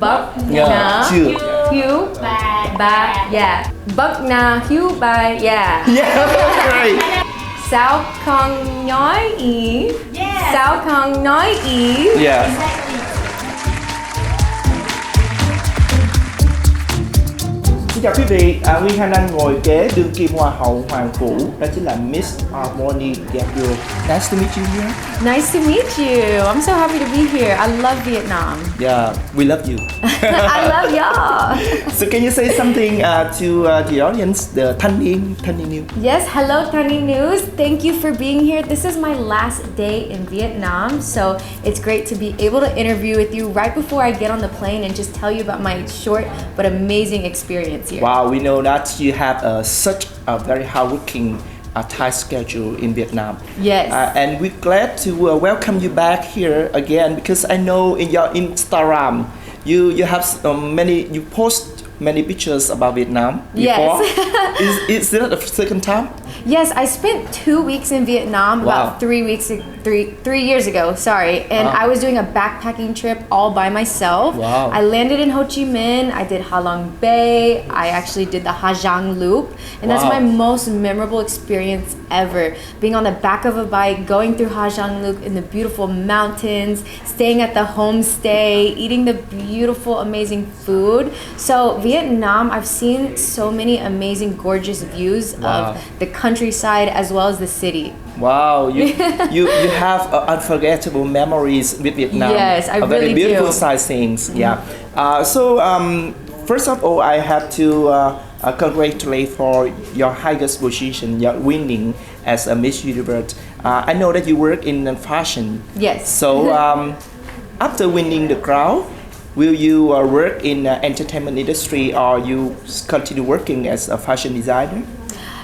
Bắc Yeah. Na Chưa. Hiếu Ba. Yeah. Bắc Na Hiếu Ba. Yeah. Yeah, right. Sao con nói ý? Yeah. Sao con nói ý? Yeah. Exactly. Xin chào quý vị, Nguyên Thanh Anh ngồi kế đương kim hoa hậu Hoàn Vũ, đó chính là Miss R'Bonney Gabriel. Nice to meet you here. Nice to meet you. I'm so happy to be here. I love Vietnam. Yeah, we love you. I love y'all. So can you say something to the audience, the Thanh Niên News? Yes, hello Tani News. Thank you for being here. This is my last day in Vietnam, so it's great to be able to interview with you right before I get on the plane and just tell you about my short but amazing experience here. Wow, we know that you have such a very hardworking tight schedule in Vietnam. Yes. And we're glad to welcome you back here again because I know in your Instagram you have you post many pictures about Vietnam before. Yes. Is that the second time? Yes, I spent 2 weeks in Vietnam about 3 years ago, and I was doing a backpacking trip all by myself. Wow. I landed in Ho Chi Minh, I did Ha Long Bay, I actually did the Ha Giang Loop, and that's my most memorable experience ever. Being on the back of a bike, going through Ha Giang Loop in the beautiful mountains, staying at the homestay, eating the beautiful, amazing food. So Vietnam, I've seen so many amazing, gorgeous views of the countryside as well as the city. Wow, you have unforgettable memories with Vietnam. Yes, I very really beautiful do. sightseeings. Yeah. First of all, I have to congratulate for your highest position, your winning as a Miss Universe. I know that you work in fashion. Yes. So after winning the crown, will you work in entertainment industry or you continue working as a fashion designer?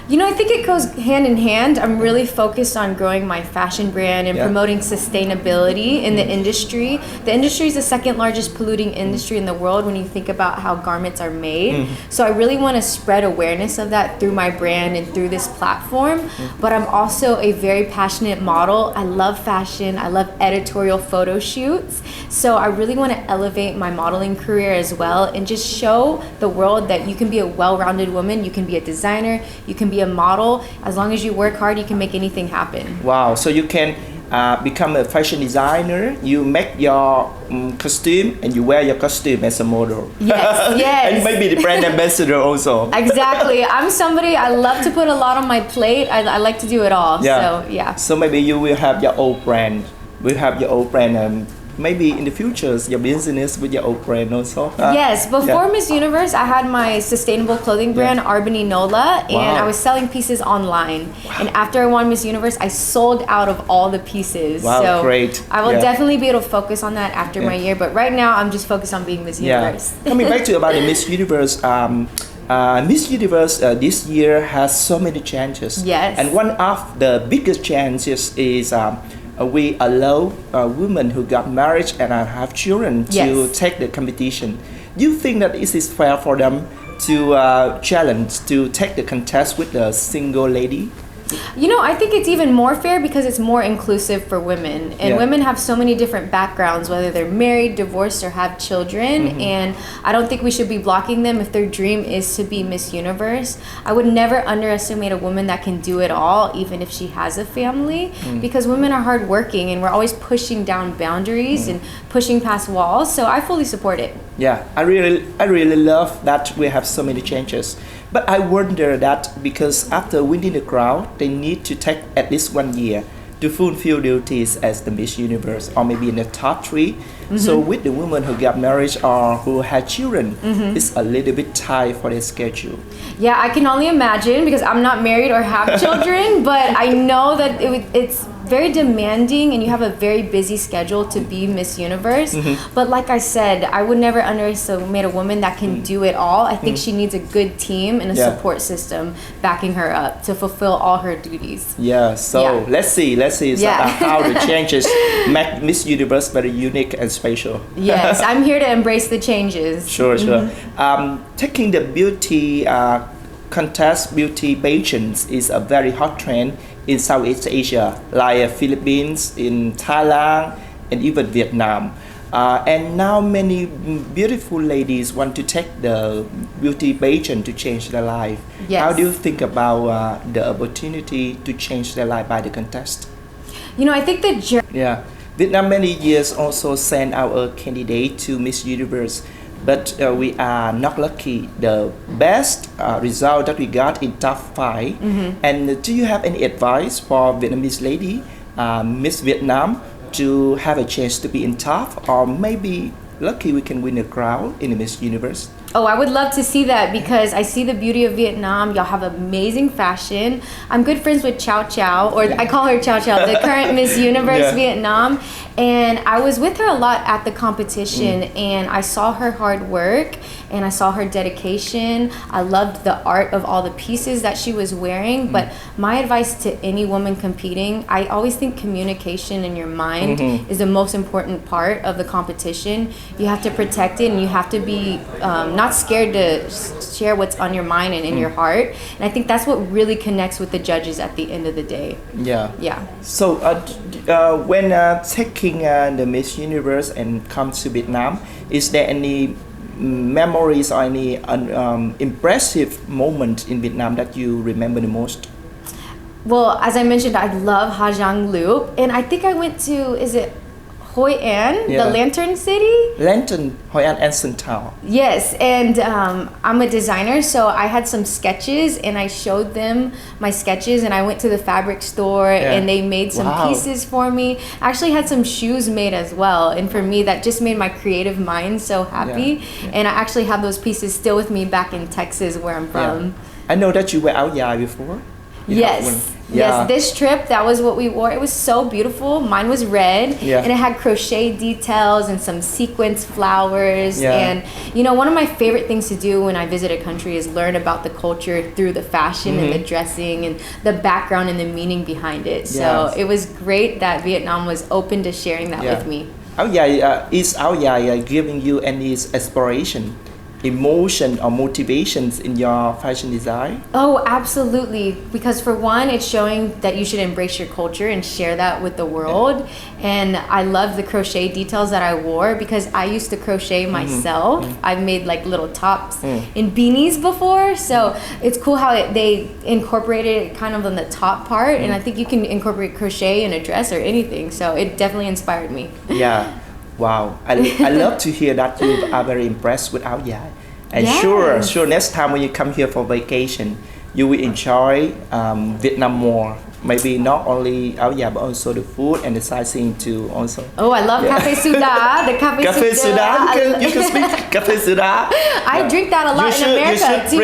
You know, I think it goes hand in hand. I'm really focused on growing my fashion brand and promoting sustainability in the industry. The industry is the second largest polluting industry in the world when you think about how garments are made. So I really want to spread awareness of that through my brand and through this platform. But I'm also a very passionate model. I love fashion. I love editorial photo shoots. So I really want to elevate my modeling career as well and just show the world that you can be a well-rounded woman, you can be a designer, you can be a model. As long as you work hard, you can make anything happen. Wow, so you can become a fashion designer, you make your costume and you wear your costume as a model. Yes, yes. And maybe the brand ambassador also. Exactly. I'm somebody, I love to put a lot on my plate. I like to do it all. So, yeah. So maybe you will have your own brand. Maybe in the future, your business with your own brand also. Yes, before Miss Universe, I had my sustainable clothing brand, R'Bonney Nola, and I was selling pieces online. And after I won Miss Universe, I sold out of all the pieces. Wow, so great. I will definitely be able to focus on that after my year, but right now I'm just focused on being Miss Universe. Coming back to about the Miss Universe, Miss Universe this year has so many changes. Yes. And one of the biggest changes is we allow women who got married and have children to take the competition. Do you think that it is fair for them to challenge to take the contest with a single lady? You know, I think it's even more fair because it's more inclusive for women. And women have so many different backgrounds, whether they're married, divorced, or have children. And I don't think we should be blocking them if their dream is to be Miss Universe. I would never underestimate a woman that can do it all, even if she has a family, because women are hardworking and we're always pushing down boundaries and pushing past walls. So I fully support it. Yeah, I really love that we have so many changes. But I wonder that because after winning the crown, they need to take at least 1 year to fulfill duties as the Miss Universe or maybe in the top 3. So with the women who got married or who had children, it's a little bit tight for their schedule. Yeah, I can only imagine because I'm not married or have children, but I know that it's very demanding and you have a very busy schedule to be Miss Universe. But like I said, I would never underestimate a woman that can do it all. I think she needs a good team and a support system backing her up to fulfill all her duties. Let's see how the changes make Miss Universe very unique and special. Yes, I'm here to embrace the changes. Sure. Taking the beauty contest, beauty pageants is a very hot trend in Southeast Asia, like Philippines, in Thailand, and even Vietnam. And now many beautiful ladies want to take the beauty pageant to change their life. Yes. How do you think about the opportunity to change their life by the contest? I think the journey. Yeah, Vietnam many years also sent our candidate to Miss Universe, but we are not lucky. The best result that we got in top 5. And do you have any advice for Vietnamese lady, Miss Vietnam, to have a chance to be in top, or maybe lucky we can win a crown in the Miss Universe? Oh, I would love to see that because I see the beauty of Vietnam. Y'all have amazing fashion. I'm good friends with Chow Chow, or I call her Chow Chow, the current Miss Universe Vietnam. And I was with her a lot at the competition, and I saw her hard work and I saw her dedication. I loved the art of all the pieces that she was wearing. But my advice to any woman competing, I always think communication in your mind is the most important part of the competition. You have to protect it, and you have to be not scared to share what's on your mind and in your heart. And I think that's what really connects with the judges at the end of the day. Yeah. So when taking the Miss Universe and come to Vietnam, is there any memories or any impressive moment in Vietnam that you remember the most? Well, as I mentioned, I love Ha Giang Loop, and I think I went to, is it Hoi An, the Lantern City? Lantern, Hoi An and Sơn Thao. Yes, and I'm a designer, so I had some sketches, and I showed them my sketches, and I went to the fabric store, and they made some pieces for me. I actually had some shoes made as well, and for me, that just made my creative mind so happy. And I actually have those pieces still with me back in Texas, where I'm from. I know that you were áo dài before. Yes, this trip, that was what we wore. It was so beautiful. Mine was red, and it had crochet details and some sequence flowers. And one of my favorite things to do when I visit a country is learn about the culture through the fashion and the dressing and the background and the meaning behind it. So it was great that Vietnam was open to sharing that with me. Áo dài, is áo dài giving you any inspiration, emotion or motivations in your fashion design? Oh, absolutely. Because for one, it's showing that you should embrace your culture and share that with the world. And I love the crochet details that I wore because I used to crochet myself. I've made like little tops and beanies before. So it's cool how they incorporated it kind of on the top part. And I think you can incorporate crochet in a dress or anything. So it definitely inspired me. Yeah. Wow, I love to hear that you are very impressed with áo dài. And sure, next time when you come here for vacation, you will enjoy Vietnam more. Maybe not only áo dài but also the food and the sightseeing too also. Oh, I love Cafe Suda. The Cafe Suda. You can speak Cafe Suda. I drink that a lot in America you should too.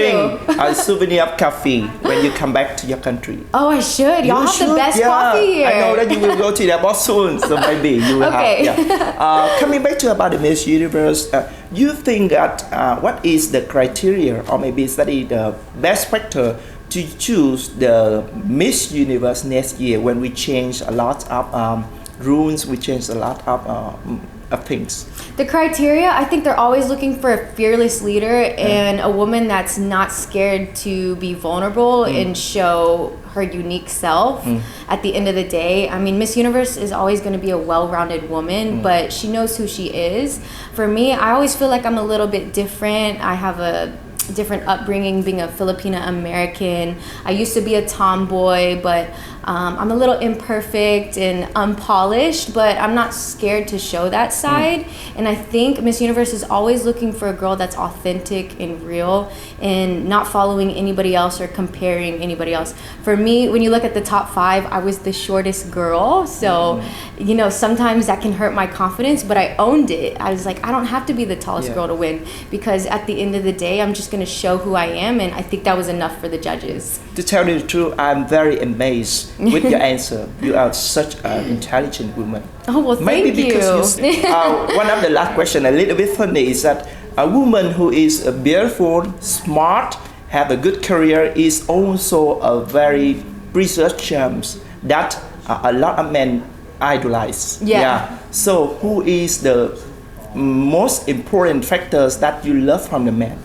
bring a souvenir of coffee when you come back to your country. Oh, I should. Y'all have the best coffee here. I know that you will go to that boss soon, so maybe you will have. Coming back to about the Miss Universe, you think that what is the criteria or maybe study the best factor to choose the Miss Universe next year when we change a lot of rules, we change a lot of things? The criteria, I think they're always looking for a fearless leader and a woman that's not scared to be vulnerable and show her unique self. At the end of the day, I mean, Miss Universe is always going to be a well-rounded woman, but she knows who she is. For me, I always feel like I'm a little bit different. I have a different upbringing, being a Filipina American. I used to be a tomboy, but I'm a little imperfect and unpolished, but I'm not scared to show that side. And I think Miss Universe is always looking for a girl that's authentic and real and not following anybody else or comparing anybody else. For me, when you look at the top 5, I was the shortest girl. So, sometimes that can hurt my confidence, but I owned it. I was like, I don't have to be the tallest girl to win because at the end of the day, I'm just going to show who I am. And I think that was enough for the judges. To tell you the truth, I'm very amazed with your answer. You are such an intelligent woman. Oh, well, thank Maybe because you. One of the last question, a little bit funny, is that a woman who is beautiful, smart, have a good career is also a very precious gem that a lot of men idolize. So who is the most important factors that you love from the man?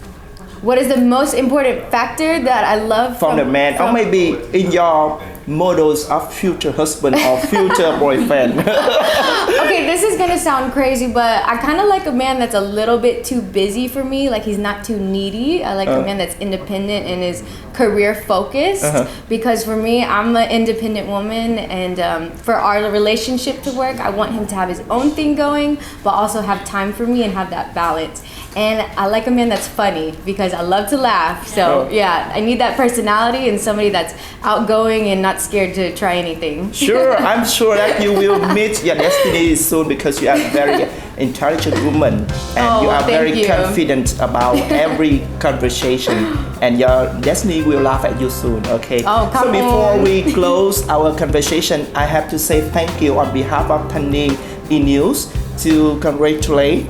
What is the most important factor that I love from the man? Or maybe in your models of future husband or future boyfriend? Okay, this is gonna sound crazy, but I kind of like a man that's a little bit too busy for me. Like he's not too needy. I like a man that's independent and is career focused. Because for me, I'm an independent woman, and for our relationship to work, I want him to have his own thing going, but also have time for me and have that balance. And I like a man that's funny because I love to laugh. So yeah, I need that personality and somebody that's outgoing and not scared to try anything. Sure, I'm sure that you will meet your destiny soon because you are a very intelligent woman and you are very confident about every conversation, and your destiny will laugh at you soon. Okay. Oh, come so before on. we close our conversation, I have to say thank you on behalf of Thanh Niên E-News to congratulate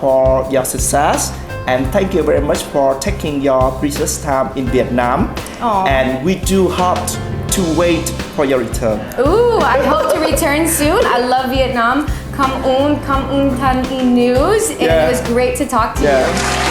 for your success, and thank you very much for taking your precious time in Vietnam. And we do hope to wait for your return. Ooh, I hope to return soon. I love Vietnam. Come on Thanh E-News, and it was great to talk to you.